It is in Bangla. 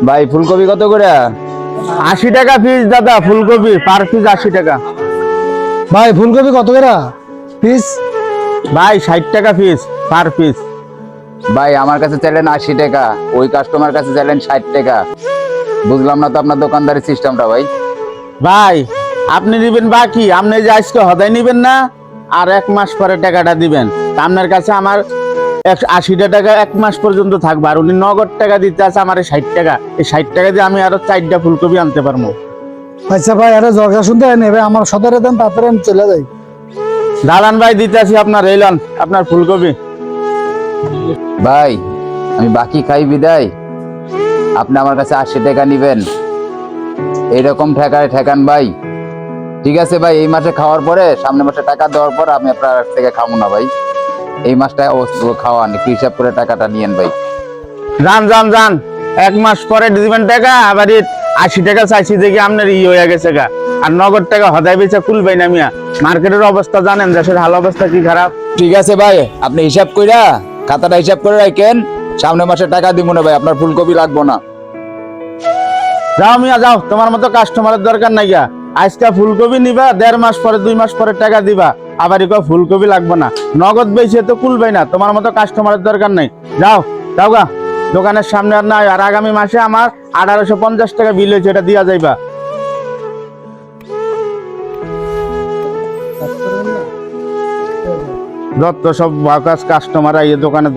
ভাই ফুলকপি কত করে? 80 টাকা পিস দাদা, ফুলকপি পার পিস 80 টাকা। ভাই ফুলকপি কত করে পিস? ভাই 60 টাকা পিস পার পিস। ভাই আমার কাছে চাইলেন 80 টাকা, ওই কাস্টমার কাছে চাইলেন 60 টাকা। বুঝলাম না তো আপনার দোকানদারি সিস্টেমটা ভাই। ভাই আপনি দিবেন বাকি, আপনি যে আজকে হদাই নিবেন না, আর 1 মাস পরে টাকাটা দিবেন। তা আপনার কাছে আমার 80 টাকা 1 মাস পর্যন্ত থাকবে, আর উনি নগদ টাকা দিতে আছে আমার 60 টাকা। এই 60 টাকা দিয়ে আমি আরো 4টা ফুলকপি আনতে পারবো। আচ্ছা ভাই, আরে জগা শুনতে নেবে আমার সদরে দেন, তারপরে আমি চলে যাই। দালান ভাই দিতে আছি আপনার, এলন আপনার ফুলকপি। ভাই আমি বাকি খাই বিদায়, আপনি আমার কাছে 80 টাকা নিবেন, এইরকম ঠেকায় ঠেকান ভাই। ঠিক আছে ভাই, এই মাসে খাওয়ার পরে সামনের মাসে টাকা দেওয়ার পর আমি আপনার কাছ থেকে খাবো না ভাই। এই মাসটা খাওয়ান, একটু হিসাব করে টাকাটা নিয়েন ভাই। যান যান যান, 1 মাস পরে দিবেন টাকা। আবার 80 টাকা চাইছি দেখি আপনার হয়ে গেছে গা, আর নগদ টাকা হদাই বেচা কুলবাই না মিয়া। মার্কেটের অবস্থা জানেন, দেশের হাল অবস্থা কি খারাপ। ঠিক আছে ভাই, আপনি হিসাব কইরা খাতাটা হিসাব করে রাখেন, সামনের মাসে টাকা দিব না ভাই, আপনার ফুলকপি লাগবো না। যাও মিয়া যাও, তোমার মতো কাস্টমারের দরকার নাই গা। আজকে ফুলকপি নিবা, 1.5 মাস পরে 2 মাস পরে টাকা দিবা, আবার ফুলকপি লাগবে না। নগদ বেশি তো কুলবাই না, তোমার মতো কাস্টমারের দরকার নাই। যাও যাও গা, দোকানের সামনে আর নাই। আর আগামী মাসে আমার 1850 টাকা বিল হয়েছে, এটা দিয়া যাইবা। যত সব বাকাস কাস্টমার এই দোকানে